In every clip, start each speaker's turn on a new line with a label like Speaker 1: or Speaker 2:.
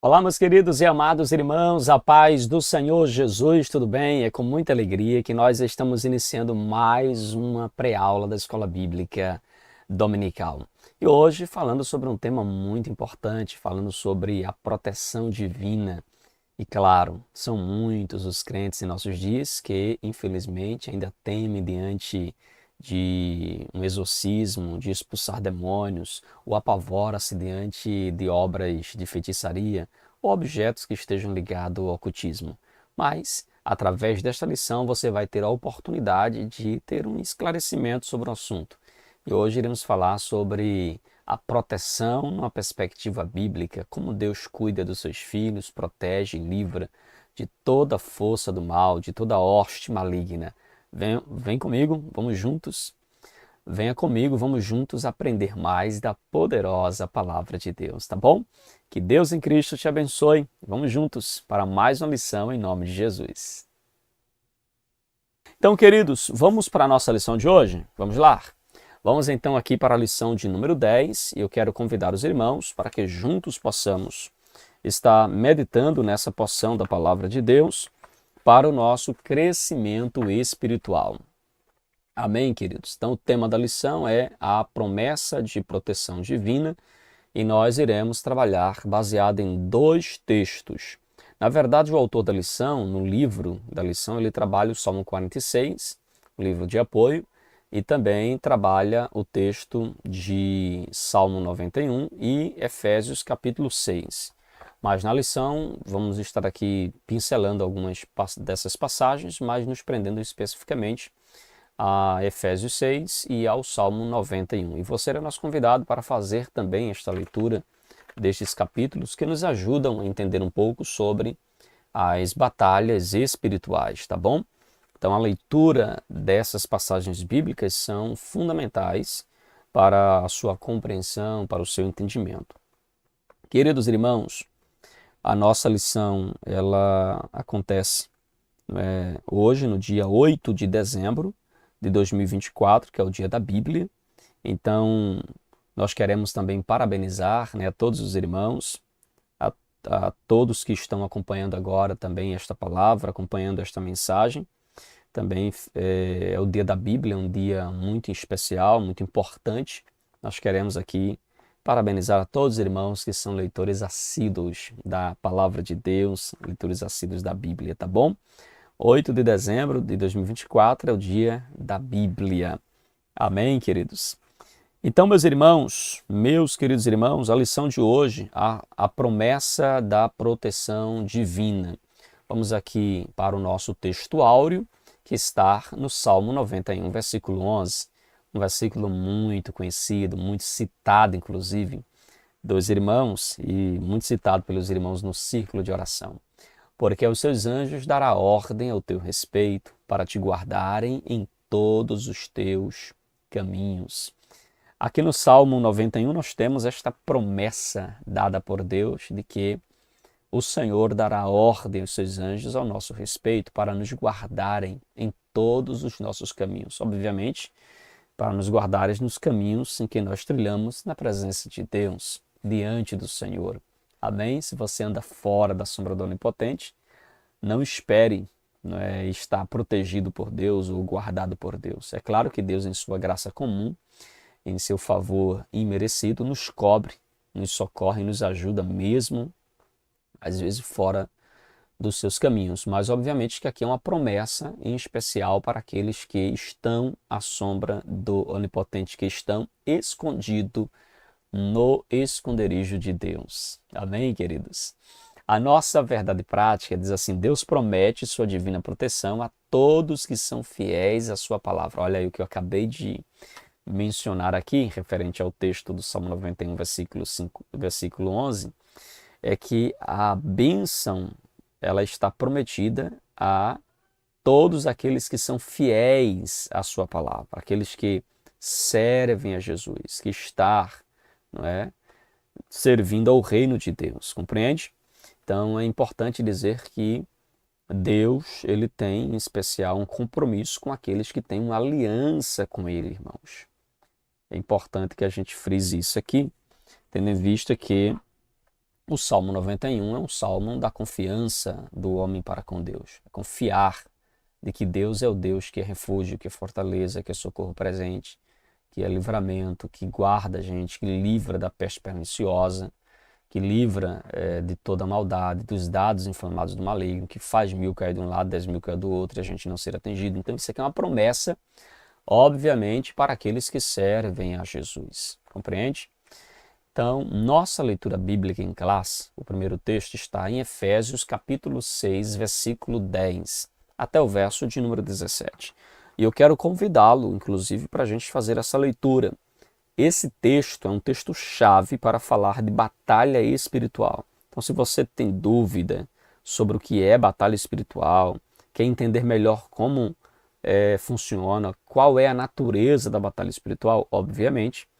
Speaker 1: Olá, meus queridos e amados irmãos, a paz do Senhor Jesus, tudo bem? É com muita alegria que nós estamos iniciando mais uma pré-aula da Escola Bíblica Dominical. E hoje falando sobre um tema muito importante, falando sobre a proteção divina. E claro, são muitos os crentes em nossos dias que, infelizmente, ainda temem diante de um exorcismo, de expulsar demônios, ou apavora-se diante de obras de feitiçaria ou objetos que estejam ligados ao ocultismo. Mas, através desta lição, você vai ter a oportunidade de ter um esclarecimento sobre o assunto. E hoje iremos falar sobre a proteção numa perspectiva bíblica, como Deus cuida dos seus filhos, protege e livra de toda força do mal, de toda hoste maligna. Vem comigo, vamos juntos. Venha comigo, vamos juntos aprender mais da poderosa palavra de Deus, tá bom? Que Deus em Cristo te abençoe. Vamos juntos para mais uma lição em nome de Jesus. Então, queridos, vamos para a nossa lição de hoje? Vamos lá? Vamos então aqui para a lição de número 10 e eu quero convidar os irmãos para que juntos possamos estar meditando nessa porção da palavra de Deus para o nosso crescimento espiritual. Amém, queridos? Então o tema da lição é a promessa de proteção divina e nós iremos trabalhar baseado em dois textos. Na verdade, o autor da lição, no livro da lição, ele trabalha o Salmo 46, o livro de apoio, e também trabalha o texto de Salmo 91 e Efésios capítulo 6. Mas na lição vamos estar aqui pincelando algumas dessas passagens, mas nos prendendo especificamente a Efésios 6 e ao Salmo 91. E você é nosso convidado para fazer também esta leitura destes capítulos que nos ajudam a entender um pouco sobre as batalhas espirituais, tá bom? Então, a leitura dessas passagens bíblicas são fundamentais para a sua compreensão, para o seu entendimento. Queridos irmãos, a nossa lição ela acontece hoje, no dia 8 de dezembro de 2024, que é o dia da Bíblia. Então, nós queremos também parabenizar, a todos os irmãos, a todos que estão acompanhando agora também esta palavra, acompanhando esta mensagem. Também é o dia da Bíblia, um dia muito especial, muito importante. Nós queremos aqui parabenizar a todos os irmãos que são leitores assíduos da palavra de Deus, leitores assíduos da Bíblia, tá bom? 8 de dezembro de 2024 é o dia da Bíblia. Amém, queridos? Então, meus queridos irmãos, a lição de hoje, a promessa da proteção divina. Vamos aqui para o nosso texto áureo, que está no Salmo 91, versículo 11, um versículo muito conhecido, muito citado, inclusive, dos irmãos e muito citado pelos irmãos no círculo de oração. Porque aos seus anjos dará ordem ao teu respeito para te guardarem em todos os teus caminhos. Aqui no Salmo 91 nós temos esta promessa dada por Deus de que o Senhor dará ordem aos seus anjos ao nosso respeito para nos guardarem em todos os nossos caminhos. Obviamente, para nos guardarem nos caminhos em que nós trilhamos na presença de Deus, diante do Senhor. Amém? Se você anda fora da sombra do Onipotente, não espere estar protegido por Deus ou guardado por Deus. É claro que Deus, em sua graça comum, em seu favor imerecido, nos cobre, nos socorre e nos ajuda mesmo às vezes fora dos seus caminhos. Mas obviamente que aqui é uma promessa em especial para aqueles que estão à sombra do Onipotente, que estão escondidos no esconderijo de Deus. Amém, queridos? A nossa verdade prática diz assim: Deus promete sua divina proteção a todos que são fiéis à sua palavra. Olha aí o que eu acabei de mencionar aqui, referente ao texto do Salmo 91, versículo 11, é que a bênção ela está prometida a todos aqueles que são fiéis à sua palavra, aqueles que servem a Jesus, que estão, servindo ao reino de Deus, compreende? Então é importante dizer que Deus ele tem em especial um compromisso com aqueles que têm uma aliança com Ele, irmãos. É importante que a gente frise isso aqui, tendo em vista que O Salmo 91 é um salmo da confiança do homem para com Deus. É confiar de que Deus é o Deus que é refúgio, que é fortaleza, que é socorro presente, que é livramento, que guarda a gente, que livra da peste perniciosa, que livra de toda a maldade, dos dados inflamados do maligno, que faz 1000 cair de um lado, 10.000 cair do outro e a gente não ser atingido. Então isso aqui é uma promessa, obviamente, para aqueles que servem a Jesus. Compreende? Então, nossa leitura bíblica em classe, o primeiro texto está em Efésios capítulo 6, versículo 10, até o verso de número 17. E eu quero convidá-lo, inclusive, para a gente fazer essa leitura. Esse texto é um texto-chave para falar de batalha espiritual. Então, se você tem dúvida sobre o que é batalha espiritual, quer entender melhor como funciona, qual é a natureza da batalha espiritual, obviamente,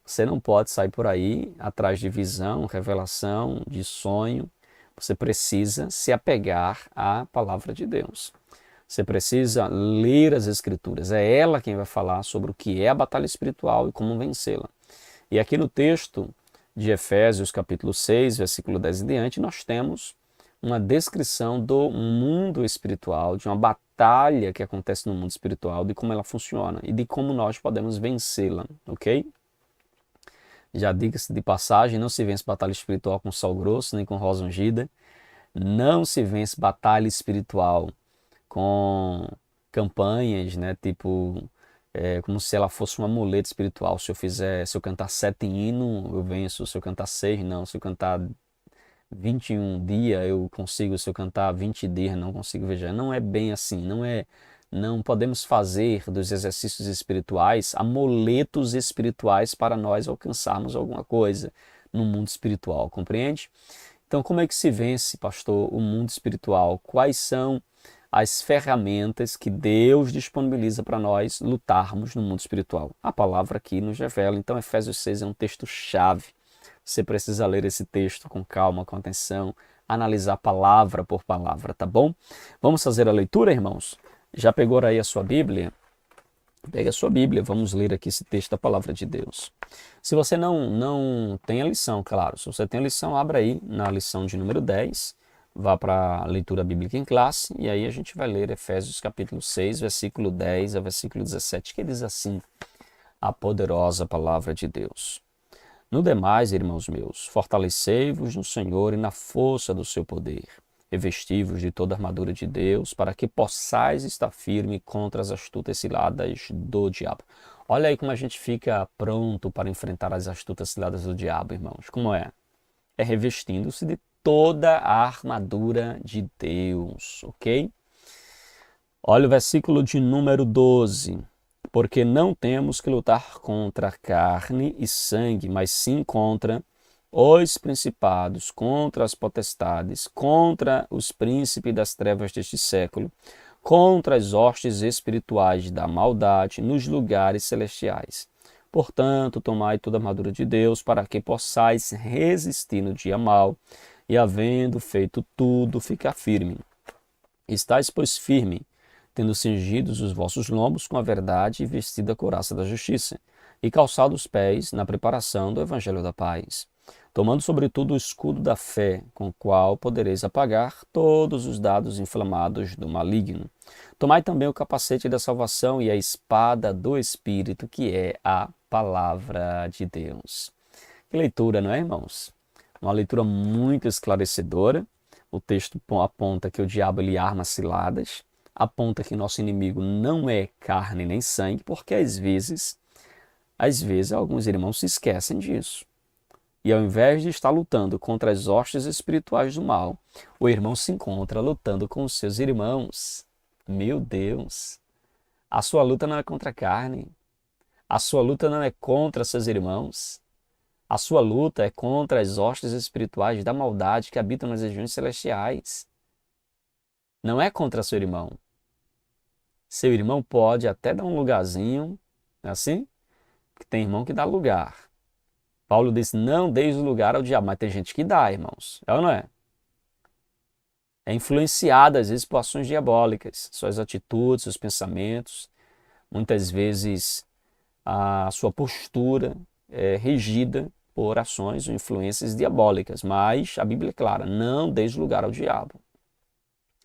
Speaker 1: você não pode sair por aí atrás de visão, revelação, de sonho. Você precisa se apegar à palavra de Deus. Você precisa ler as Escrituras. É ela quem vai falar sobre o que é a batalha espiritual e como vencê-la. E aqui no texto de Efésios, capítulo 6, versículo 10 em diante, nós temos uma descrição do mundo espiritual, de uma batalha que acontece no mundo espiritual, de como ela funciona e de como nós podemos vencê-la, ok? Já diga-se de passagem, não se vence batalha espiritual com sal grosso, nem com rosa ungida. Não se vence batalha espiritual com campanhas, né? Tipo, como se ela fosse um amuleto espiritual. Se eu cantar 7 hinos, eu venço. Se eu cantar 6, não. Se eu cantar 21 dias, eu consigo. Se eu cantar 20 dias, não consigo. Veja, não é bem assim. Não podemos fazer dos exercícios espirituais amuletos espirituais para nós alcançarmos alguma coisa no mundo espiritual, compreende? Então, como é que se vence, pastor, o mundo espiritual? Quais são as ferramentas que Deus disponibiliza para nós lutarmos no mundo espiritual? A palavra aqui nos revela. Então, Efésios 6 é um texto-chave. Você precisa ler esse texto com calma, com atenção, analisar palavra por palavra, tá bom? Vamos fazer a leitura, irmãos? Já pegou aí a sua Bíblia? Pega a sua Bíblia, vamos ler aqui esse texto da palavra de Deus. Se você não tem a lição, claro, se você tem a lição, abra aí na lição de número 10, vá para a leitura bíblica em classe, e aí a gente vai ler Efésios capítulo 6, versículo 10 a versículo 17, que diz assim, a poderosa palavra de Deus. No demais, irmãos meus, fortalecei-vos no Senhor e na força do seu poder. Revesti-vos de toda a armadura de Deus, para que possais estar firme contra as astutas ciladas do diabo. Olha aí como a gente fica pronto para enfrentar as astutas ciladas do diabo, irmãos. Como é? É revestindo-se de toda a armadura de Deus, ok? Olha o versículo de número 12. Porque não temos que lutar contra carne e sangue, mas sim contra os principados, contra as potestades, contra os príncipes das trevas deste século, contra as hostes espirituais da maldade nos lugares celestiais. Portanto, tomai toda a armadura de Deus, para que possais resistir no dia mau, e havendo feito tudo, ficar firme. Estais, pois, firme, tendo cingidos os vossos lombos com a verdade e vestida a couraça da justiça, e calçados os pés na preparação do evangelho da paz, tomando sobretudo o escudo da fé, com o qual podereis apagar todos os dados inflamados do maligno. Tomai também o capacete da salvação e a espada do Espírito, que é a palavra de Deus. Que leitura, não é, irmãos? Uma leitura muito esclarecedora. O texto aponta que o diabo ele arma ciladas, aponta que nosso inimigo não é carne nem sangue, porque às vezes alguns irmãos se esquecem disso. E ao invés de estar lutando contra as hostes espirituais do mal, o irmão se encontra lutando com os seus irmãos. Meu Deus! A sua luta não é contra a carne. A sua luta não é contra seus irmãos. A sua luta é contra as hostes espirituais da maldade que habitam nas regiões celestiais. Não é contra seu irmão. Seu irmão pode até dar um lugarzinho, não é assim? Porque tem irmão que dá lugar. Paulo diz, não deis o lugar ao diabo, mas tem gente que dá, irmãos. É ou não é? É influenciada, às vezes, por ações diabólicas. Suas atitudes, seus pensamentos. Muitas vezes, a sua postura é regida por ações ou influências diabólicas, mas a Bíblia é clara, não deis lugar ao diabo.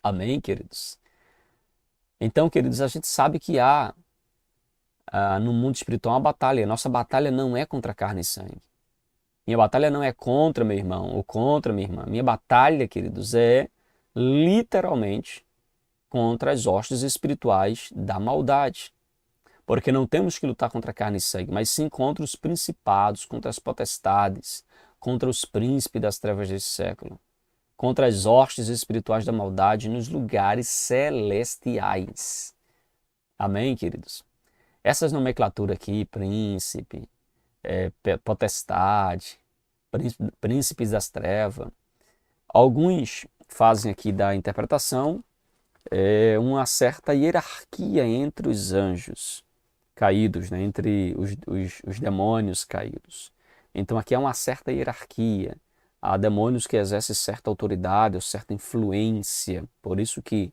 Speaker 1: Amém, queridos? Então, queridos, a gente sabe que há no mundo espiritual uma batalha. Nossa batalha não é contra carne e sangue. Minha batalha não é contra meu irmão ou contra minha irmã. Minha batalha, queridos, é literalmente contra as hostes espirituais da maldade. Porque não temos que lutar contra carne e sangue, mas sim contra os principados, contra as potestades, contra os príncipes das trevas desse século, contra as hostes espirituais da maldade nos lugares celestiais. Amém, queridos? Essas nomenclaturas aqui, príncipe, potestade, príncipes das trevas, alguns fazem aqui da interpretação uma certa hierarquia entre os anjos caídos, né? Entre os demônios caídos. Então aqui há uma certa hierarquia. Há demônios que exercem certa autoridade ou certa influência. Por isso que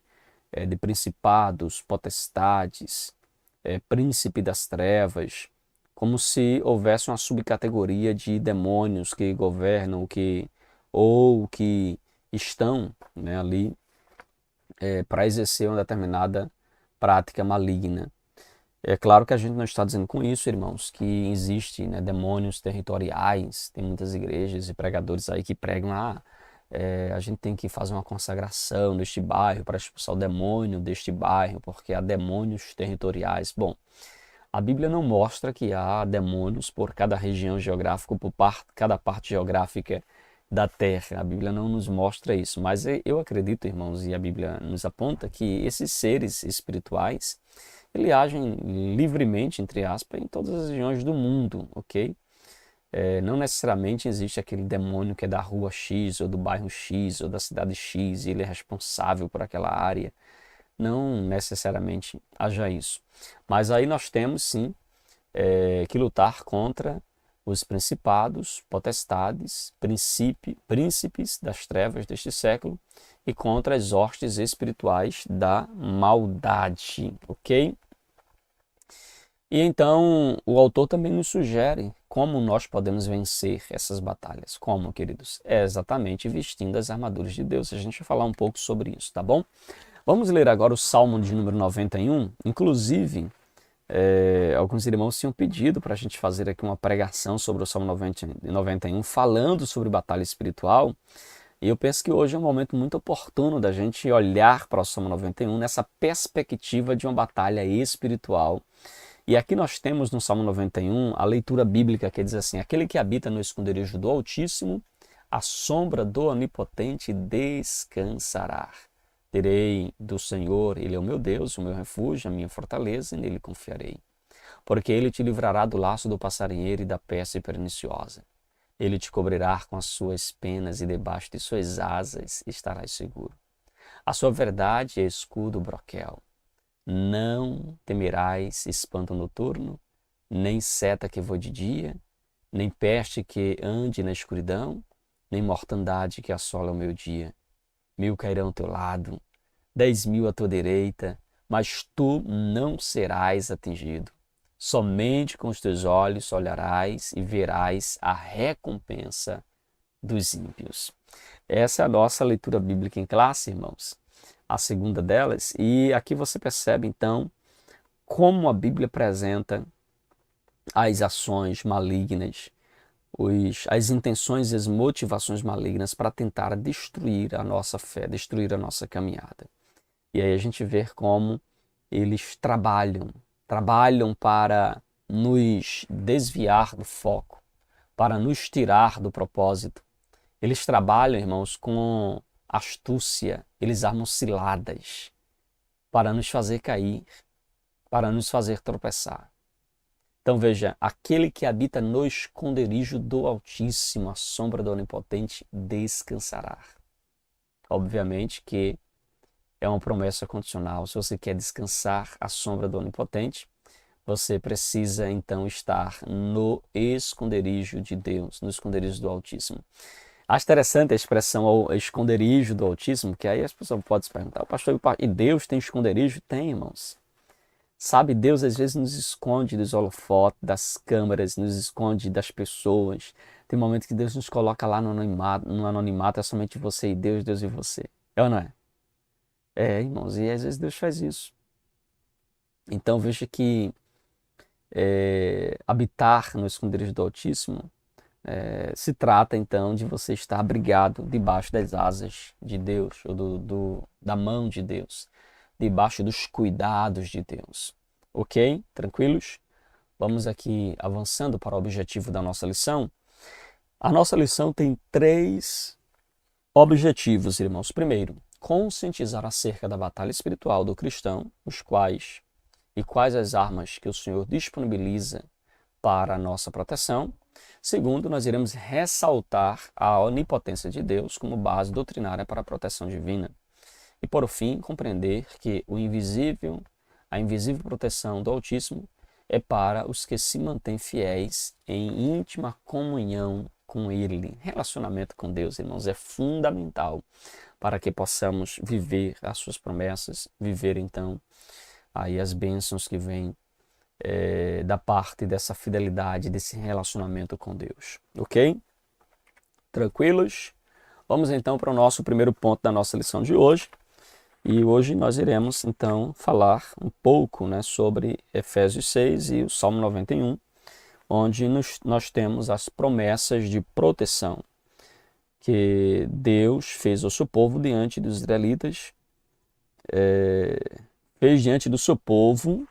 Speaker 1: de principados, potestades, príncipe das trevas, como se houvesse uma subcategoria de demônios que governam ou que estão, né, ali para exercer uma determinada prática maligna. É claro que a gente não está dizendo com isso, irmãos, que existe, né, demônios territoriais. Tem muitas igrejas e pregadores aí que pregam, a gente tem que fazer uma consagração neste bairro para expulsar o demônio deste bairro, porque há demônios territoriais. Bom, a Bíblia não mostra que há demônios por cada região geográfica, cada parte geográfica da terra. A Bíblia não nos mostra isso, mas eu acredito, irmãos, e a Bíblia nos aponta que esses seres espirituais, eles agem livremente, entre aspas, em todas as regiões do mundo, ok? Não necessariamente existe aquele demônio que é da rua X, ou do bairro X, ou da cidade X, e ele é responsável por aquela área. Não necessariamente haja isso. Mas aí nós temos, sim, que lutar contra os principados, potestades, príncipes das trevas deste século e contra as hostes espirituais da maldade, ok? E então o autor também nos sugere como nós podemos vencer essas batalhas. Como, queridos? É exatamente vestindo as armaduras de Deus. A gente vai falar um pouco sobre isso, tá bom? Vamos ler agora o Salmo de número 91. Inclusive, alguns irmãos tinham pedido para a gente fazer aqui uma pregação sobre o Salmo 91, falando sobre batalha espiritual. E eu penso que hoje é um momento muito oportuno da gente olhar para o Salmo 91 nessa perspectiva de uma batalha espiritual. E aqui nós temos no Salmo 91 a leitura bíblica que diz assim: aquele que habita no esconderijo do Altíssimo, à sombra do Onipotente descansará. Direi do Senhor, Ele é o meu Deus, o meu refúgio, a minha fortaleza, e nele confiarei. Porque Ele te livrará do laço do passarinheiro e da peste perniciosa. Ele te cobrirá com as suas penas e debaixo de suas asas estarás seguro. A sua verdade é escudo broquel. Não temerás espanto noturno, nem seta que voe de dia, nem peste que ande na escuridão, nem mortandade que assola o meio-dia. 1000 cairão ao teu lado, 10.000 à tua direita, mas tu não serás atingido. Somente com os teus olhos olharás e verás a recompensa dos ímpios. Essa é a nossa leitura bíblica em classe, irmãos. A segunda delas. E aqui você percebe, então, como a Bíblia apresenta as ações malignas, as intenções e as motivações malignas para tentar destruir a nossa fé, destruir a nossa caminhada. E aí a gente vê como eles trabalham para nos desviar do foco, para nos tirar do propósito. Eles trabalham, irmãos, com astúcia, eles armam ciladas para nos fazer cair, para nos fazer tropeçar. Então veja, aquele que habita no esconderijo do Altíssimo, à sombra do Onipotente, descansará. Obviamente que é uma promessa condicional. Se você quer descansar à sombra do Onipotente, você precisa então estar no esconderijo de Deus, no esconderijo do Altíssimo. Acho interessante a expressão esconderijo do Altíssimo, que aí as pessoas podem se perguntar, pastor, e Deus tem esconderijo? Tem, irmãos. Sabe, Deus às vezes nos esconde dos holofotes, das câmeras, nos esconde das pessoas. Tem momentos que Deus nos coloca lá no anonimato, é somente você e Deus, Deus e você. É ou não é? É, irmãos, e às vezes Deus faz isso. Então veja que habitar no esconderijo do Altíssimo se trata então de você estar abrigado debaixo das asas de Deus, ou da mão de Deus, debaixo dos cuidados de Deus. Ok? Tranquilos? Vamos aqui avançando para o objetivo da nossa lição. A nossa lição tem 3 objetivos, irmãos. Primeiro, conscientizar acerca da batalha espiritual do cristão, quais as armas que o Senhor disponibiliza para a nossa proteção. Segundo, nós iremos ressaltar a onipotência de Deus como base doutrinária para a proteção divina. E, por fim, compreender que a invisível proteção do Altíssimo é para os que se mantêm fiéis em íntima comunhão com Ele. Relacionamento com Deus, irmãos, é fundamental para que possamos viver as suas promessas, viver então aí as bênçãos que vêm da parte dessa fidelidade, desse relacionamento com Deus. Ok? Tranquilos? Vamos então para o nosso primeiro ponto da nossa lição de hoje. E hoje nós iremos então falar um pouco, né, sobre Efésios 6 e o Salmo 91, onde nós temos as promessas de proteção que Deus fez ao seu povo diante dos israelitas, fez diante do seu povo,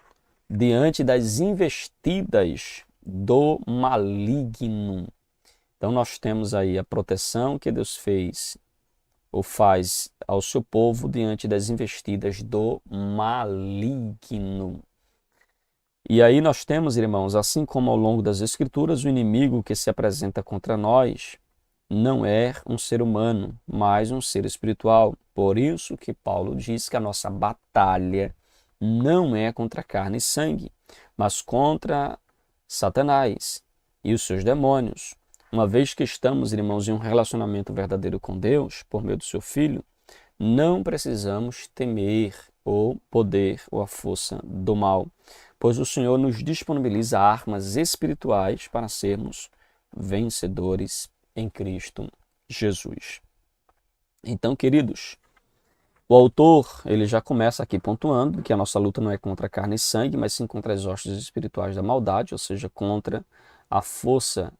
Speaker 1: diante das investidas do maligno. Então nós temos aí a proteção que Deus fez ou faz ao seu povo diante das investidas do maligno. E aí nós temos, irmãos, assim como ao longo das Escrituras, o inimigo que se apresenta contra nós não é um ser humano, mas um ser espiritual. Por isso que Paulo diz que a nossa batalha não é contra carne e sangue, mas contra Satanás e os seus demônios. Uma vez que estamos, irmãos, em um relacionamento verdadeiro com Deus, por meio do seu Filho, não precisamos temer o poder ou a força do mal, pois o Senhor nos disponibiliza armas espirituais para sermos vencedores em Cristo Jesus. Então, queridos, o autor ele já começa aqui pontuando que a nossa luta não é contra carne e sangue, mas sim contra as hostes espirituais da maldade, ou seja, contra a força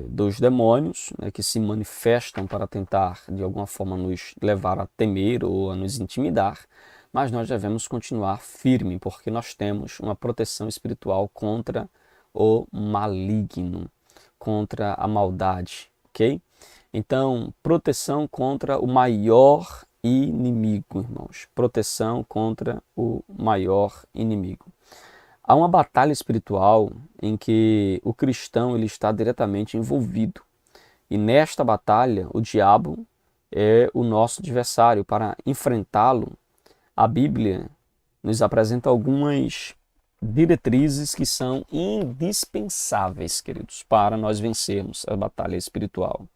Speaker 1: dos demônios, né, que se manifestam para tentar de alguma forma nos levar a temer ou a nos intimidar, mas nós devemos continuar firme, porque nós temos uma proteção espiritual contra o maligno, contra a maldade, ok? Então, proteção contra o maior inimigo, irmãos. Proteção contra o maior inimigo. Há uma batalha espiritual em que o cristão ele está diretamente envolvido. E nesta batalha, o diabo é o nosso adversário. Para enfrentá-lo, a Bíblia nos apresenta algumas diretrizes que são indispensáveis, queridos, para nós vencermos a batalha espiritual.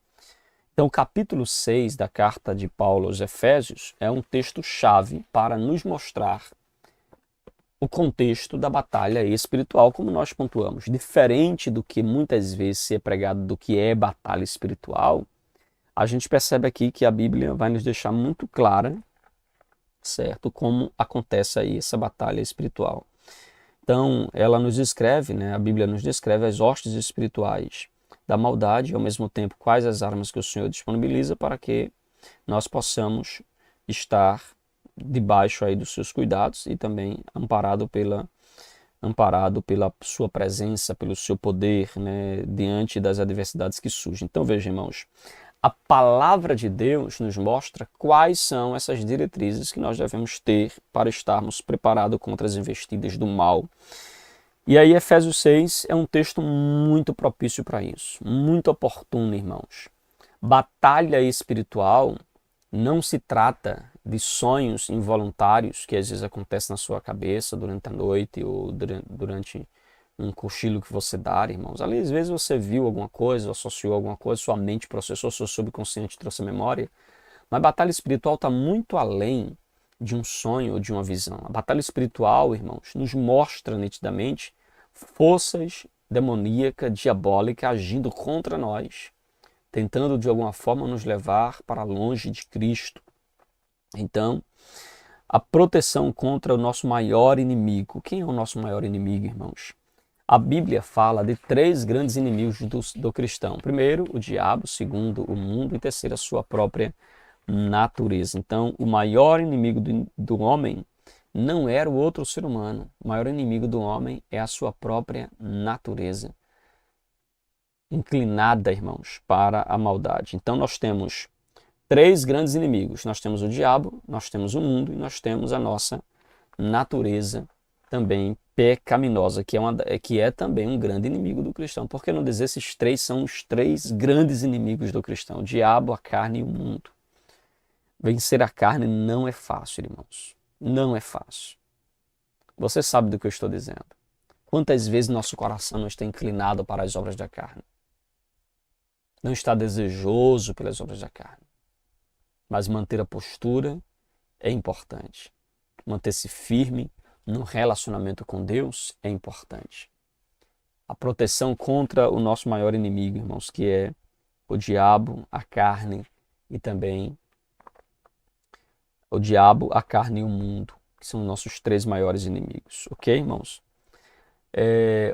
Speaker 1: Então, o capítulo 6 da carta de Paulo aos Efésios é um texto-chave para nos mostrar o contexto da batalha espiritual, como nós pontuamos. Diferente do que muitas vezes se é pregado do que é batalha espiritual, a gente percebe aqui que a Bíblia vai nos deixar muito clara, certo, como acontece aí essa batalha espiritual. Então, ela nos descreve, né, a Bíblia nos descreve as hostes espirituais da maldade e, ao mesmo tempo, quais as armas que o Senhor disponibiliza para que nós possamos estar debaixo aí dos seus cuidados e também amparado pela sua presença, pelo seu poder, né, diante das adversidades que surgem. Então veja, irmãos, a palavra de Deus nos mostra quais são essas diretrizes que nós devemos ter para estarmos preparados contra as investidas do mal. E aí Efésios 6 é um texto muito propício para isso, muito oportuno, irmãos. Batalha espiritual não se trata de sonhos involuntários que às vezes acontecem na sua cabeça durante a noite ou durante um cochilo que você dá, irmãos. Ali, às vezes você viu alguma coisa, associou alguma coisa, sua mente processou, seu subconsciente trouxe a memória. Mas batalha espiritual está muito além de um sonho ou de uma visão. A batalha espiritual, irmãos, nos mostra nitidamente forças demoníacas, diabólicas agindo contra nós, tentando de alguma forma nos levar para longe de Cristo. Então, a proteção contra o nosso maior inimigo. Quem é o nosso maior inimigo, irmãos? A Bíblia fala de 3 grandes inimigos do cristão. Primeiro, o diabo. Segundo, o mundo. E terceiro, a sua própria natureza. Então, o maior inimigo do homem não era o outro ser humano. O maior inimigo do homem é a sua própria natureza, inclinada, irmãos, para a maldade. Então, nós temos 3 grandes inimigos. Nós temos o diabo, nós temos o mundo e nós temos a nossa natureza também pecaminosa, que é também um grande inimigo do cristão. Por que não dizer esses 3 são os 3 grandes inimigos do cristão? O diabo, a carne e o mundo. Vencer a carne não é fácil, irmãos. Não é fácil. Você sabe do que eu estou dizendo. Quantas vezes nosso coração não está inclinado para as obras da carne? Não está desejoso pelas obras da carne. Mas manter a postura é importante. Manter-se firme no relacionamento com Deus é importante. A proteção contra o nosso maior inimigo, irmãos, que é o diabo, a carne e também o diabo, a carne e o mundo, que são nossos 3 maiores inimigos. Ok, irmãos?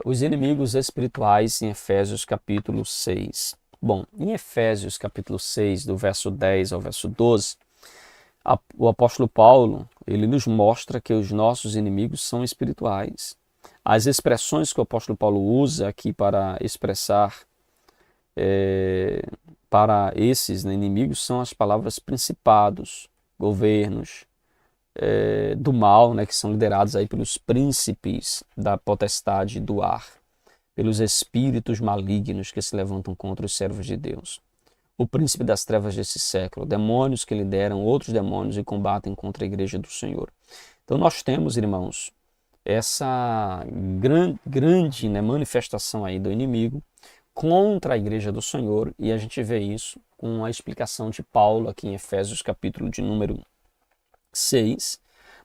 Speaker 1: Os inimigos espirituais em Efésios capítulo 6. Bom, em Efésios capítulo 6, do verso 10 ao verso 12, o apóstolo Paulo, ele nos mostra que os nossos inimigos são espirituais. As expressões que o apóstolo Paulo usa aqui para expressar para esses inimigos são as palavras principados, governos do mal, né, que são liderados aí pelos príncipes da potestade do ar, pelos espíritos malignos que se levantam contra os servos de Deus. O príncipe das trevas desse século, demônios que lideram outros demônios e combatem contra a igreja do Senhor. Então nós temos, irmãos, essa grande manifestação aí do inimigo contra a igreja do Senhor, e a gente vê isso com a explicação de Paulo aqui em Efésios capítulo de número 6,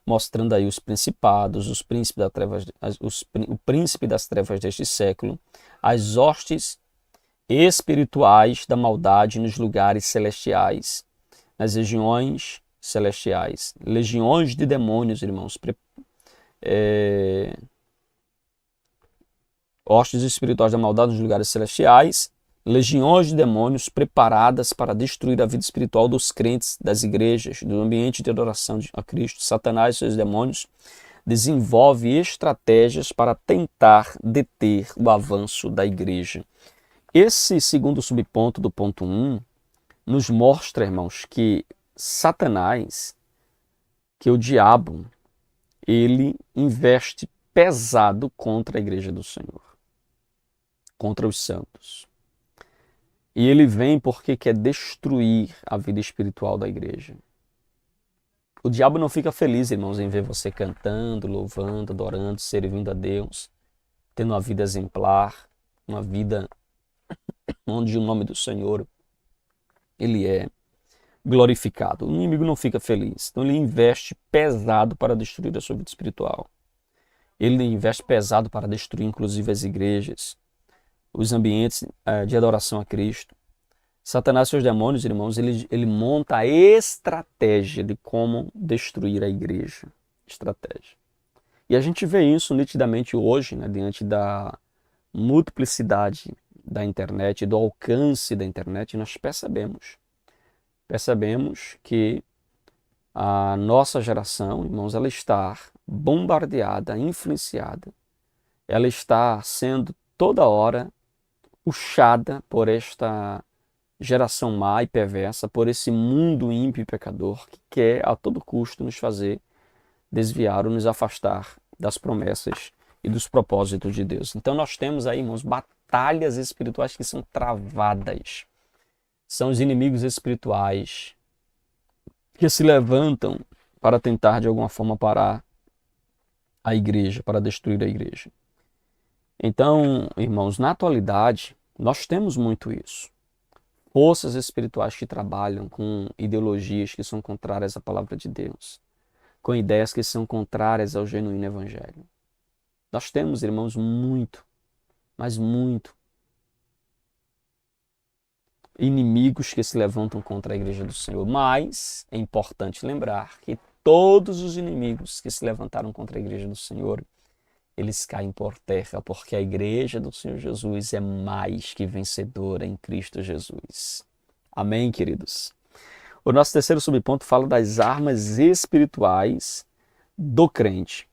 Speaker 1: mostrando aí os principados, o príncipe das trevas deste século, as hostes espirituais da maldade nos lugares celestiais, nas regiões celestiais, legiões de demônios, irmãos, hostes espirituais da maldade nos lugares celestiais, legiões de demônios preparadas para destruir a vida espiritual dos crentes, das igrejas, do ambiente de adoração a Cristo. Satanás e seus demônios desenvolvem estratégias para tentar deter o avanço da igreja. Esse segundo subponto do ponto 1 nos mostra, irmãos, que Satanás, que o diabo, ele investe pesado contra a igreja do Senhor, contra os santos. E ele vem porque quer destruir a vida espiritual da igreja. O diabo não fica feliz, irmãos, em ver você cantando, louvando, adorando, servindo a Deus, tendo uma vida exemplar, uma vida onde o nome do Senhor ele é glorificado. O inimigo não fica feliz. Então ele investe pesado para destruir a sua vida espiritual. Ele investe pesado para destruir inclusive as igrejas, os ambientes de adoração a Cristo. Satanás e seus demônios, irmãos, ele monta a estratégia de como destruir a igreja. Estratégia. E a gente vê isso nitidamente hoje, né, diante da multiplicidade da internet, do alcance da internet, nós percebemos que a nossa geração, irmãos, ela está bombardeada, influenciada, ela está sendo toda hora puxada por esta geração má e perversa, por esse mundo ímpio e pecador que quer a todo custo nos fazer desviar ou nos afastar das promessas e dos propósitos de Deus. Então nós temos aí, irmãos, batalhas espirituais que são travadas. São os inimigos espirituais que se levantam para tentar de alguma forma parar a igreja, para destruir a igreja. Então, irmãos, na atualidade, nós temos muito isso. Forças espirituais que trabalham com ideologias que são contrárias à palavra de Deus. com ideias que são contrárias ao genuíno evangelho. Nós temos, irmãos, muito, mas muito, inimigos que se levantam contra a igreja do Senhor. Mas é importante lembrar que todos os inimigos que se levantaram contra a igreja do Senhor, eles caem por terra, porque a igreja do Senhor Jesus é mais que vencedora em Cristo Jesus. Amém, queridos? O nosso terceiro subponto fala das armas espirituais do crente.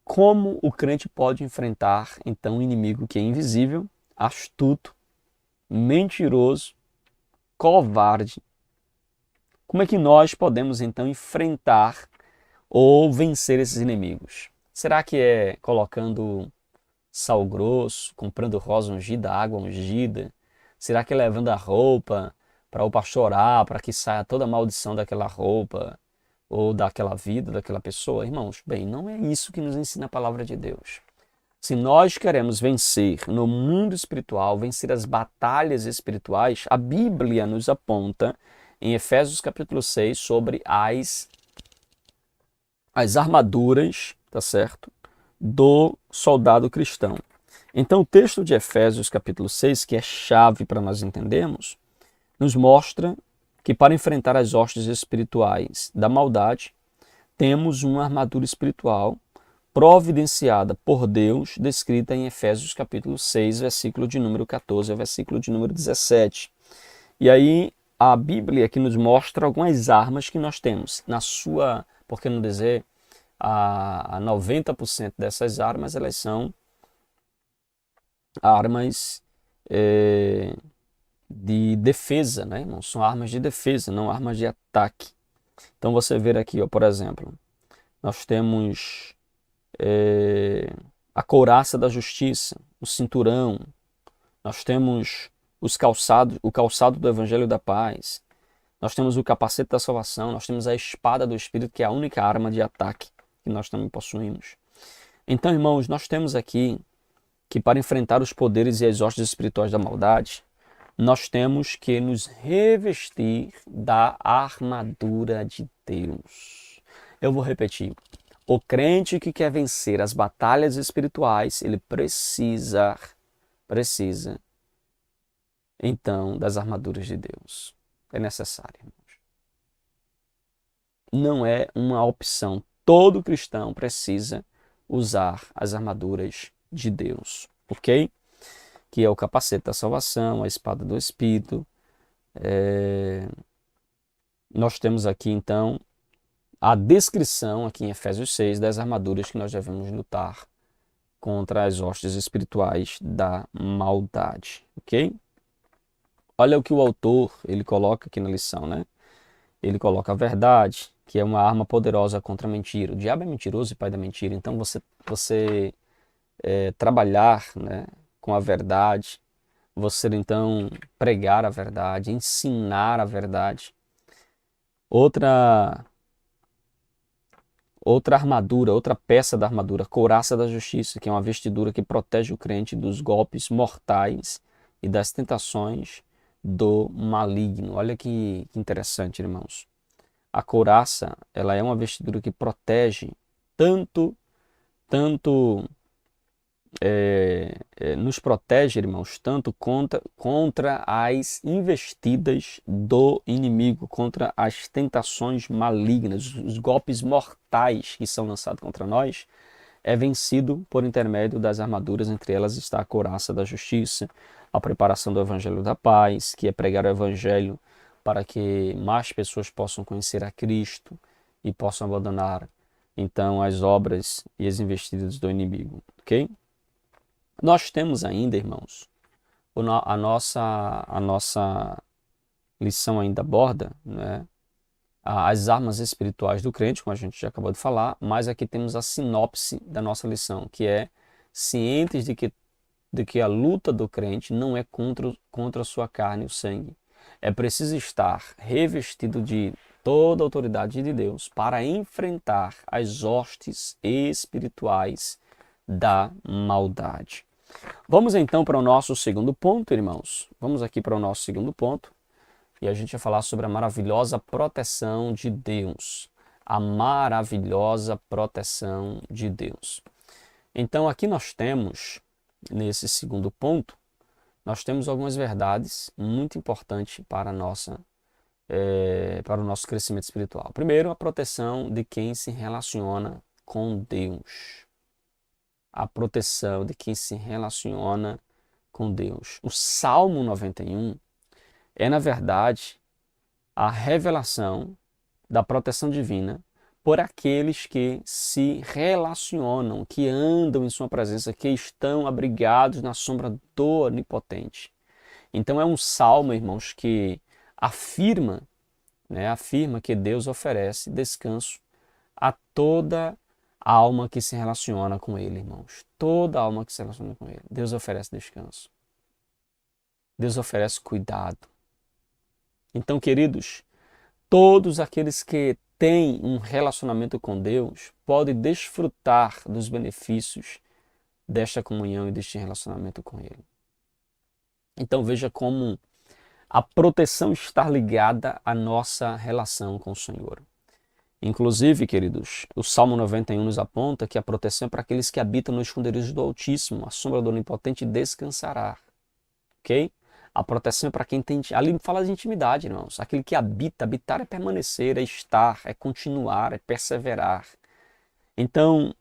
Speaker 1: Como o crente pode enfrentar, então, um inimigo que é invisível, astuto, mentiroso, covarde. Como é que nós podemos, então, enfrentar ou vencer esses inimigos? Será que é colocando sal grosso, comprando rosa ungida, água ungida? Será que é levando a roupa para o pastor orar, para que saia toda a maldição daquela roupa ou daquela vida, daquela pessoa? Irmãos, bem, não é isso que nos ensina a palavra de Deus. Se nós queremos vencer no mundo espiritual, vencer as batalhas espirituais, a Bíblia nos aponta em Efésios capítulo 6 sobre as armaduras, tá certo, do soldado cristão. Então o texto de Efésios capítulo 6, que é chave para nós entendermos, nos mostra que para enfrentar as hostes espirituais da maldade, temos uma armadura espiritual providenciada por Deus, descrita em Efésios capítulo 6, versículo de número 14 ao versículo de número 17. E aí a Bíblia aqui nos mostra algumas armas que nós temos. Na sua, por que não dizer, a 90% dessas armas, elas são armas de defesa, né? Não são armas de defesa, não armas de ataque. Então você vê aqui, ó, por exemplo, nós temos a couraça da justiça, o cinturão, nós temos o calçado do evangelho da paz, nós temos o capacete da salvação, nós temos a espada do Espírito, que é a única arma de ataque que nós também possuímos. Então, irmãos, nós temos aqui que para enfrentar os poderes e as hostes espirituais da maldade, nós temos que nos revestir da armadura de Deus. Eu vou repetir. O crente que quer vencer as batalhas espirituais, ele precisa, então, das armaduras de Deus. É necessário, irmãos. Não é uma opção. Todo cristão precisa usar as armaduras de Deus, ok? Que é o capacete da salvação, a espada do Espírito. Nós temos aqui, então, a descrição, aqui em Efésios 6, das armaduras que nós devemos lutar contra as hostes espirituais da maldade, ok? Olha o que o autor ele coloca aqui na lição, né? Ele coloca a verdade, que é uma arma poderosa contra a mentira. O diabo é mentiroso e pai da mentira, então você trabalhar, né, com a verdade, você então pregar a verdade, ensinar a verdade. Outra armadura, outra peça da armadura, couraça da justiça, que é uma vestidura que protege o crente dos golpes mortais e das tentações do maligno. Olha que interessante, irmãos. A couraça, ela é uma vestidura que protege nos protege, irmãos, tanto contra as investidas do inimigo, contra as tentações malignas, os golpes mortais que são lançados contra nós, é vencido por intermédio das armaduras, entre elas está a couraça da justiça, a preparação do evangelho da paz, que é pregar o evangelho para que mais pessoas possam conhecer a Cristo e possam abandonar, então, as obras e as investidas do inimigo, ok? Nós temos ainda, irmãos, a nossa lição ainda aborda, né, as armas espirituais do crente, como a gente já acabou de falar, mas aqui temos a sinopse da nossa lição, que é cientes de que a luta do crente não é contra a sua carne e o sangue. É preciso estar revestido de toda a autoridade de Deus para enfrentar as hostes espirituais da maldade. Vamos então para o nosso segundo ponto, irmãos. Vamos aqui para o nosso segundo ponto e a gente vai falar sobre a maravilhosa proteção de Deus. a maravilhosa proteção de Deus. Então aqui nós temos, nesse segundo ponto, nós temos algumas verdades muito importantes para para o nosso crescimento espiritual. Primeiro, a proteção de quem se relaciona com Deus. A proteção de quem se relaciona com Deus. O Salmo 91 é, na verdade, a revelação da proteção divina por aqueles que se relacionam, que andam em sua presença, que estão abrigados na sombra do Onipotente. Então é um salmo, irmãos, que afirma que Deus oferece descanso a toda alma que se relaciona com Ele, irmãos. Toda alma que se relaciona com Ele. Deus oferece descanso. Deus oferece cuidado. Então, queridos, todos aqueles que têm um relacionamento com Deus podem desfrutar dos benefícios desta comunhão e deste relacionamento com Ele. Então, veja como a proteção está ligada à nossa relação com o Senhor. Inclusive, queridos, o Salmo 91 nos aponta que a proteção é para aqueles que habitam no esconderijo do Altíssimo, a sombra do Onipotente descansará. Ok? A proteção é para quem tem... Ali fala de intimidade, irmãos. Aquele que habita, habitar é permanecer, é estar, é continuar, é perseverar. Então,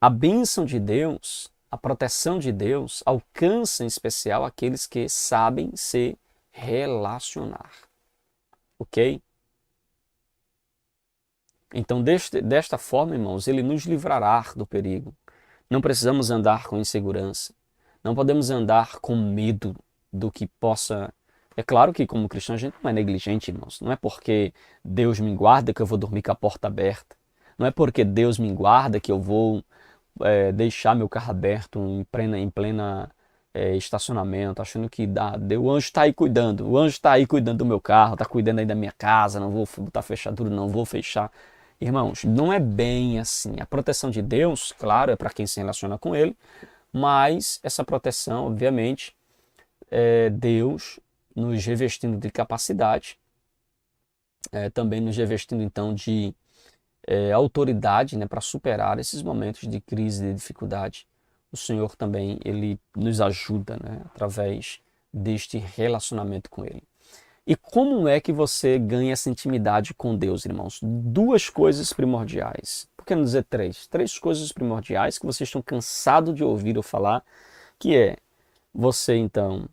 Speaker 1: a bênção de Deus, a proteção de Deus, alcança em especial aqueles que sabem se relacionar. Ok? Então, desta forma, irmãos, Ele nos livrará do perigo. Não precisamos andar com insegurança. Não podemos andar com medo do que possa... É claro que como cristão a gente não é negligente, irmãos. Não é porque Deus me guarda que eu vou dormir com a porta aberta. Não é porque Deus me guarda que eu vou deixar meu carro aberto em plena estacionamento, achando que o anjo está aí cuidando. O anjo está aí cuidando do meu carro, está cuidando aí da minha casa, não vou botar fechadura, não vou fechar. Irmãos, não é bem assim. A proteção de Deus, claro, é para quem se relaciona com Ele, mas essa proteção, obviamente, é Deus nos revestindo de capacidade, também nos revestindo então de autoridade, né, para superar esses momentos de crise, de dificuldade. O Senhor também, Ele nos ajuda, né, através deste relacionamento com Ele. E como é que você ganha essa intimidade com Deus, irmãos? Duas coisas primordiais. Por que não dizer três? Três coisas primordiais que vocês estão cansados de ouvir eu falar, que é você, então,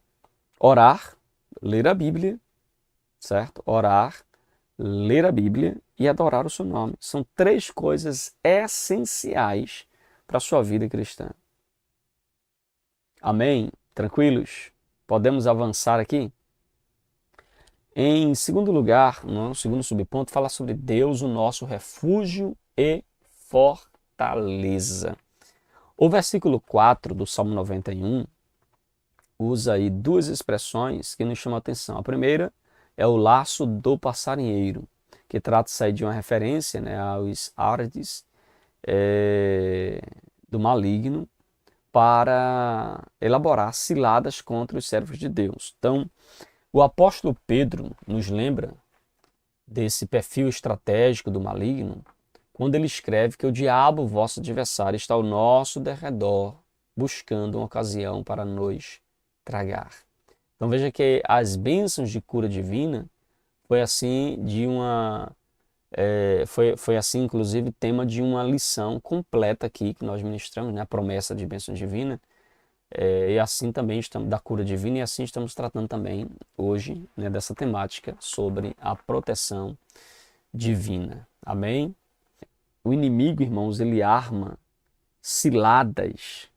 Speaker 1: orar, ler a Bíblia, certo? Orar, ler a Bíblia e adorar o seu nome. São três coisas essenciais para a sua vida cristã. Amém? Tranquilos? Podemos avançar aqui? Em segundo lugar, no segundo subponto, fala sobre Deus, o nosso refúgio e fortaleza. O versículo 4 do Salmo 91 usa aí duas expressões que nos chamam a atenção. A primeira é o laço do passarinheiro, que trata-se aí de uma referência, né, aos ardes do maligno para elaborar ciladas contra os servos de Deus. Então, o apóstolo Pedro nos lembra desse perfil estratégico do maligno quando ele escreve que o diabo, vosso adversário, está ao nosso derredor, buscando uma ocasião para nos tragar. Então veja que as bênçãos de cura divina foi assim foi assim inclusive tema de uma lição completa aqui que nós ministramos, né, a promessa de bênção divina. E assim também estamos da cura divina, e assim estamos tratando também hoje, né, dessa temática sobre a proteção divina. Amém? O inimigo, irmãos, ele arma ciladas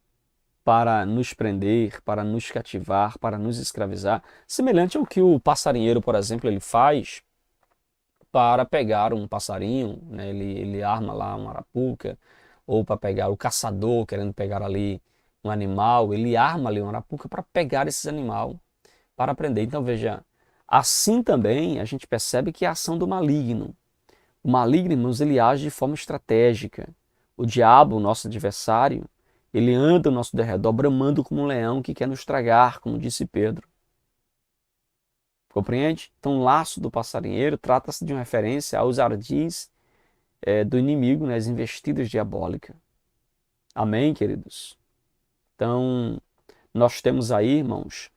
Speaker 1: para nos prender, para nos cativar, para nos escravizar, semelhante ao que o passarinheiro, por exemplo, ele faz para pegar um passarinho, né? Ele arma lá uma arapuca, ou para pegar o caçador querendo pegar ali um animal, ele arma ali uma arapuca para pegar esse animal, para prender. Então veja, assim também a gente percebe que é a ação do maligno. O maligno, irmãos, ele age de forma estratégica. O diabo, o nosso adversário, ele anda ao nosso derredor bramando como um leão que quer nos tragar, como disse Pedro. Compreende? Então o laço do passarinheiro trata-se de uma referência aos ardis do inimigo, né, as investidas diabólicas. Amém, queridos? Então, nós temos aí, irmãos,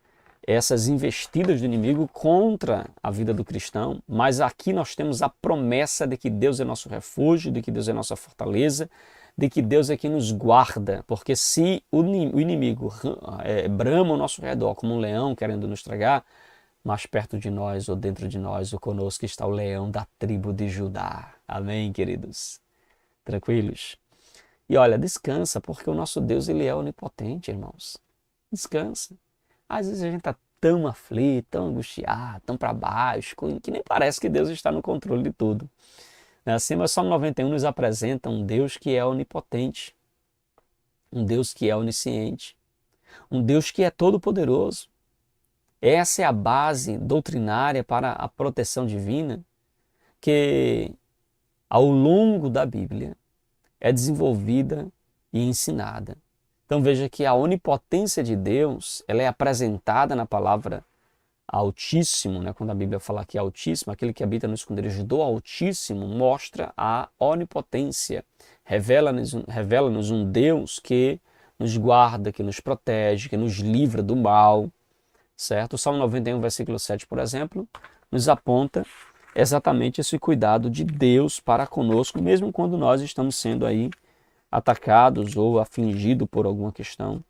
Speaker 1: essas investidas do inimigo contra a vida do cristão, mas aqui nós temos a promessa de que Deus é nosso refúgio, de que Deus é nossa fortaleza, de que Deus é quem nos guarda, porque se o inimigo brama ao nosso redor como um leão querendo nos tragar, mais perto de nós ou dentro de nós ou conosco está o leão da tribo de Judá. Amém, queridos? Tranquilos? E olha, descansa, porque o nosso Deus, ele é onipotente, irmãos. Descansa. Às vezes a gente está tão aflito, tão angustiado, tão para baixo, que nem parece que Deus está no controle de tudo. Assim, mas o Salmo 91 nos apresenta um Deus que é onipotente, um Deus que é onisciente, um Deus que é todo-poderoso. Essa é a base doutrinária para a proteção divina que, ao longo da Bíblia, é desenvolvida e ensinada. Então veja que a onipotência de Deus, ela é apresentada na palavra Altíssimo, né? Quando a Bíblia fala que é Altíssimo, aquele que habita no esconderijo do Altíssimo mostra a onipotência, revela-nos um Deus que nos guarda, que nos protege, que nos livra do mal, certo? O Salmo 91, versículo 7, por exemplo, nos aponta exatamente esse cuidado de Deus para conosco, mesmo quando nós estamos sendo aí atacados ou afligidos por alguma questão.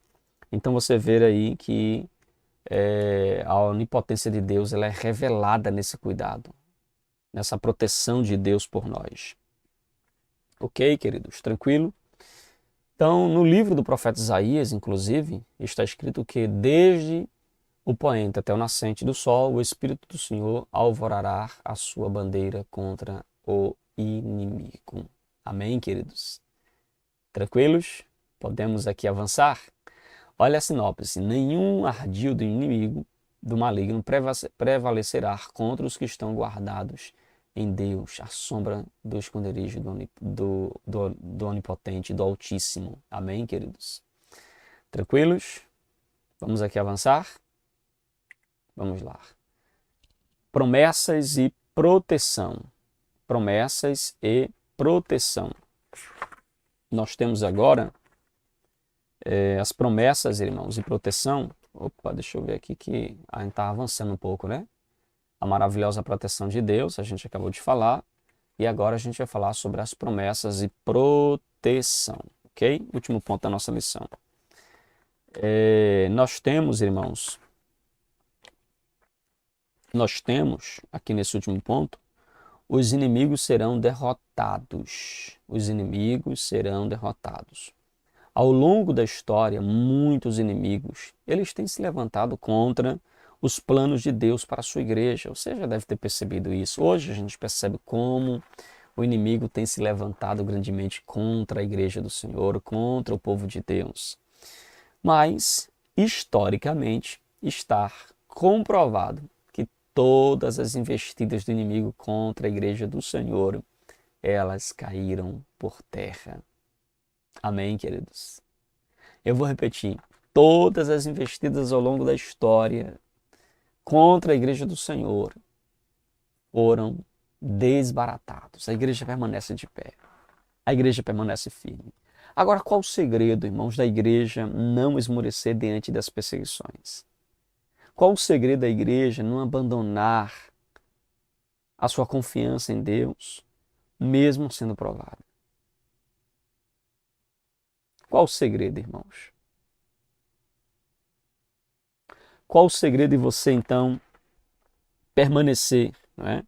Speaker 1: Então você vê aí que a onipotência de Deus, ela é revelada nesse cuidado, nessa proteção de Deus por nós. Ok, queridos? Tranquilo? Então, no livro do profeta Isaías, inclusive, está escrito que desde o poente até o nascente do sol, o Espírito do Senhor alvorará a sua bandeira contra o inimigo. Amém, queridos? Tranquilos? Podemos aqui avançar? Olha a sinopse: nenhum ardil do inimigo, do maligno, prevalecerá contra os que estão guardados em Deus, à sombra do esconderijo do Onipotente, do Altíssimo. Amém, queridos? Tranquilos? Vamos aqui avançar? Vamos lá. Promessas e proteção. Promessas e proteção. Nós temos agora as promessas, irmãos, e proteção. Opa, deixa eu ver aqui que a gente está avançando um pouco, né? A maravilhosa proteção de Deus, a gente acabou de falar. E agora a gente vai falar sobre as promessas e proteção, ok? Último ponto da nossa lição. Nós temos, irmãos, aqui nesse último ponto, os inimigos serão derrotados. Os inimigos serão derrotados. Ao longo da história, muitos inimigos, eles têm se levantado contra os planos de Deus para a sua igreja. Você já deve ter percebido isso. Hoje a gente percebe como o inimigo tem se levantado grandemente contra a igreja do Senhor, contra o povo de Deus. Mas, historicamente, está comprovado que todas as investidas do inimigo contra a igreja do Senhor, elas caíram por terra. Amém, queridos? Eu vou repetir. Todas as investidas ao longo da história contra a igreja do Senhor foram desbaratados. A igreja permanece de pé. A igreja permanece firme. Agora, qual o segredo, irmãos, da igreja não esmorecer diante das perseguições? Qual o segredo da igreja não abandonar a sua confiança em Deus, mesmo sendo provada? Qual o segredo, irmãos? Qual o segredo de você, então, permanecer, não é?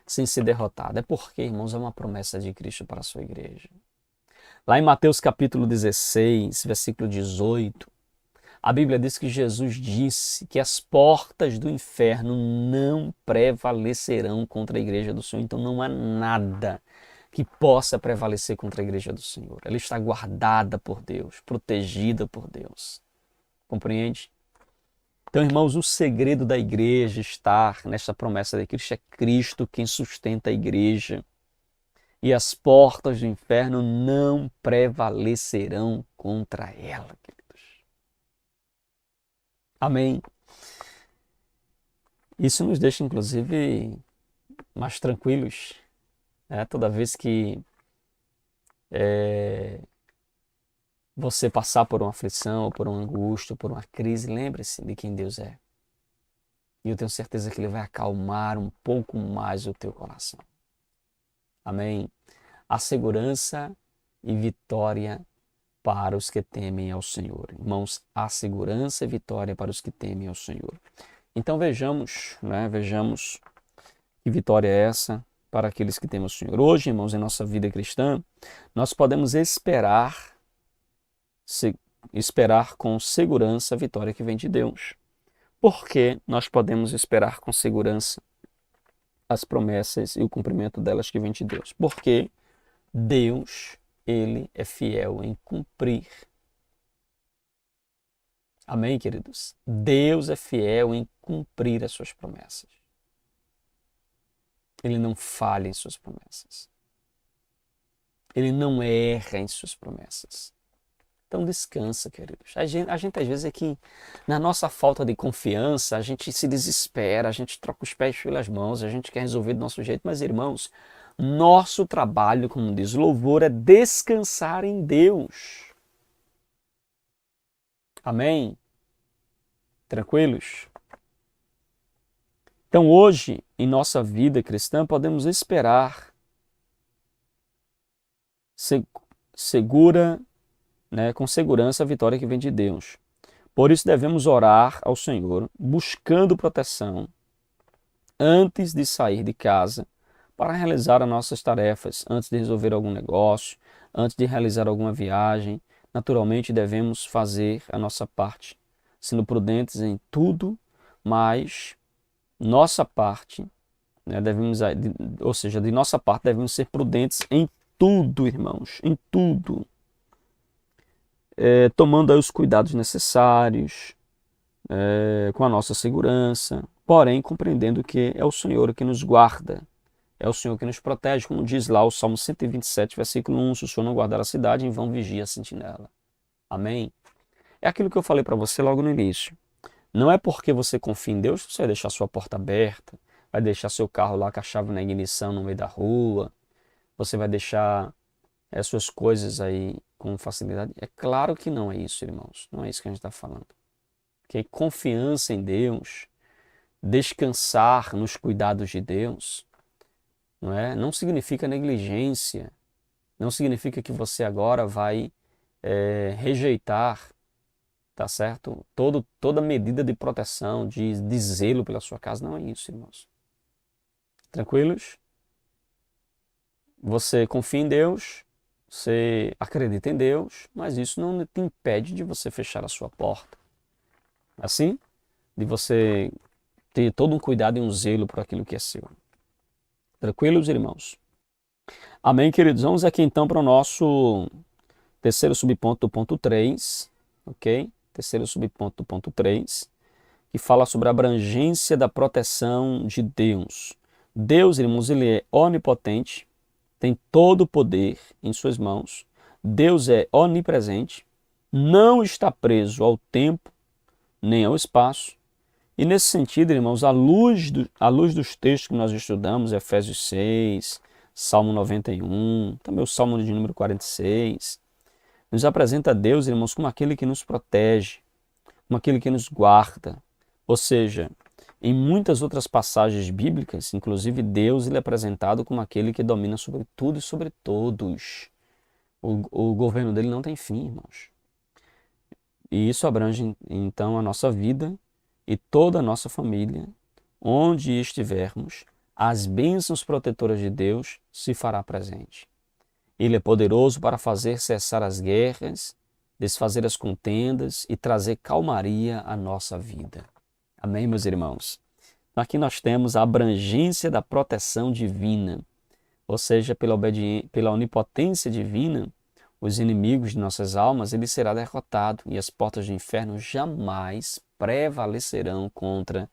Speaker 1: Sem ser derrotado? É porque, irmãos, é uma promessa de Cristo para a sua igreja. Lá em Mateus capítulo 16, versículo 18, a Bíblia diz que Jesus disse que as portas do inferno não prevalecerão contra a igreja do Senhor. Então não há nada que possa prevalecer contra a igreja do Senhor. Ela está guardada por Deus, protegida por Deus. Compreende? Então, irmãos, o segredo da igreja está nesta promessa de Cristo. É Cristo quem sustenta a igreja. E as portas do inferno não prevalecerão contra ela, queridos. Amém. Isso nos deixa, inclusive, mais tranquilos, né? Toda vez que você passar por uma aflição, por uma angústia, por uma crise, lembre-se de quem Deus é. E eu tenho certeza que Ele vai acalmar um pouco mais o teu coração. Amém? A segurança e vitória para os que temem ao Senhor. Irmãos, há segurança e vitória para os que temem ao Senhor. Então vejamos, vejamos que vitória é essa para aqueles que temem ao Senhor. Hoje, irmãos, em nossa vida cristã, nós podemos esperar com segurança a vitória que vem de Deus. Por que nós podemos esperar com segurança as promessas e o cumprimento delas que vem de Deus? Porque Deus, Ele é fiel em cumprir. Amém, queridos? Deus é fiel em cumprir as suas promessas. Ele não falha em suas promessas. Ele não erra em suas promessas. Então descansa, queridos. A gente às vezes é que na nossa falta de confiança, a gente se desespera, a gente troca os pés pelas mãos, a gente quer resolver do nosso jeito. Mas, irmãos, nosso trabalho, como diz o louvor, é descansar em Deus. Amém? Tranquilos? Então hoje, em nossa vida cristã, podemos esperar com segurança a vitória que vem de Deus. Por isso devemos orar ao Senhor, buscando proteção antes de sair de casa para realizar as nossas tarefas, antes de resolver algum negócio, antes de realizar alguma viagem. Naturalmente devemos fazer a nossa parte, sendo prudentes em tudo, mas nossa parte, de nossa parte devemos ser prudentes em tudo, irmãos, em tudo. Tomando aí os cuidados necessários, com a nossa segurança, porém compreendendo que é o Senhor que nos guarda, é o Senhor que nos protege, como diz lá o Salmo 127, versículo 1, se o Senhor não guardar a cidade, em vão vigia a sentinela. Amém? É aquilo que eu falei para você logo no início. Não é porque você confia em Deus que você vai deixar sua porta aberta, vai deixar seu carro lá com a chave na ignição no meio da rua, você vai deixar as suas coisas aí com facilidade. É claro que não é isso, irmãos. Não é isso que a gente está falando. Porque confiança em Deus, descansar nos cuidados de Deus, não significa negligência, não significa que você agora vai rejeitar, tá certo? Toda medida de proteção, de zelo pela sua casa. Não é isso, irmãos. Tranquilos? Você confia em Deus, você acredita em Deus, mas isso não te impede de você fechar a sua porta. Assim, de você ter todo um cuidado e um zelo por aquilo que é seu. Tranquilos, irmãos? Amém, queridos? Vamos aqui então para o nosso terceiro subponto do ponto 3, ok? Terceiro subponto do ponto 3, que fala sobre a abrangência da proteção de Deus. Deus, irmãos, Ele é onipotente, tem todo o poder em suas mãos. Deus é onipresente, não está preso ao tempo nem ao espaço. E nesse sentido, irmãos, à luz dos textos que nós estudamos, Efésios 6, Salmo 91, também o Salmo de número 46, nos apresenta Deus, irmãos, como aquele que nos protege, como aquele que nos guarda. Ou seja, em muitas outras passagens bíblicas, inclusive Deus ele é apresentado como aquele que domina sobre tudo e sobre todos. O governo dele não tem fim, irmãos. E isso abrange, então, a nossa vida e toda a nossa família. Onde estivermos, as bênçãos protetoras de Deus se fará presente. Ele é poderoso para fazer cessar as guerras, desfazer as contendas e trazer calmaria à nossa vida. Amém, meus irmãos? Aqui nós temos a abrangência da proteção divina, ou seja, pela onipotência divina, os inimigos de nossas almas, ele será derrotado e as portas do inferno jamais prevalecerão contra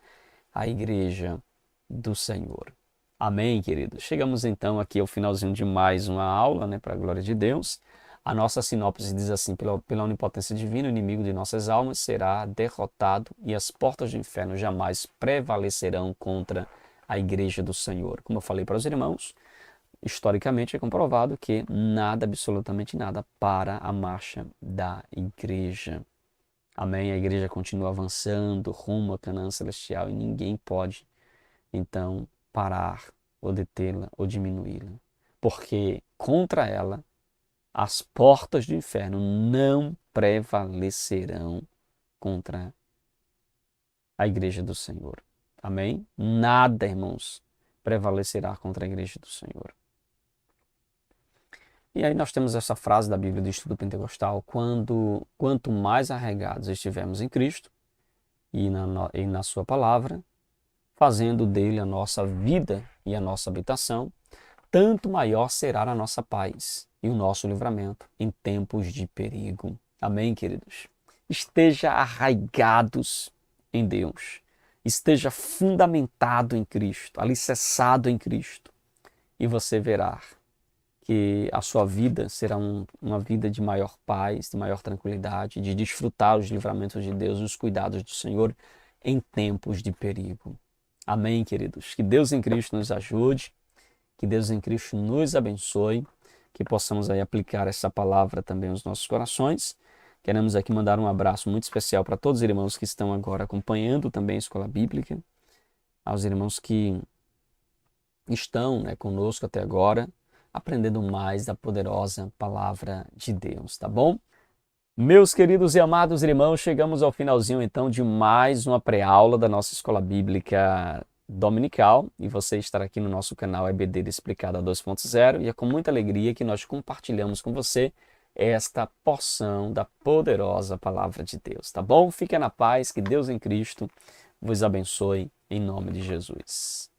Speaker 1: a igreja do Senhor. Amém, queridos? Chegamos então aqui ao finalzinho de mais uma aula, para a glória de Deus. A nossa sinopse diz assim: pela onipotência divina, o inimigo de nossas almas será derrotado e as portas do inferno jamais prevalecerão contra a igreja do Senhor. Como eu falei para os irmãos, historicamente é comprovado que nada, absolutamente nada, para a marcha da igreja. Amém? A igreja continua avançando rumo à Canaã celestial e ninguém pode, então, parar ou detê-la ou diminuí-la. Porque contra ela, as portas do inferno não prevalecerão contra a igreja do Senhor. Amém? Nada, irmãos, prevalecerá contra a igreja do Senhor. E aí nós temos essa frase da Bíblia do Estudo Pentecostal: quanto mais arraigados estivermos em Cristo e na sua palavra, fazendo dele a nossa vida e a nossa habitação, tanto maior será a nossa paz e o nosso livramento em tempos de perigo. Amém, queridos? Esteja arraigados em Deus. Esteja fundamentado em Cristo, alicerçado em Cristo. E você verá que a sua vida será uma vida de maior paz, de maior tranquilidade, de desfrutar os livramentos de Deus, os cuidados do Senhor em tempos de perigo. Amém, queridos? Que Deus em Cristo nos ajude, que Deus em Cristo nos abençoe, que possamos aí aplicar essa palavra também aos nossos corações. Queremos aqui mandar um abraço muito especial para todos os irmãos que estão agora acompanhando também a Escola Bíblica, aos irmãos que estão, conosco até agora, aprendendo mais da poderosa palavra de Deus, tá bom? Meus queridos e amados irmãos, chegamos ao finalzinho então de mais uma pré-aula da nossa Escola Bíblica Dominical, e você estará aqui no nosso canal EBD Explicada 2.0, e é com muita alegria que nós compartilhamos com você esta porção da poderosa palavra de Deus, tá bom? Fique na paz, que Deus em Cristo vos abençoe em nome de Jesus.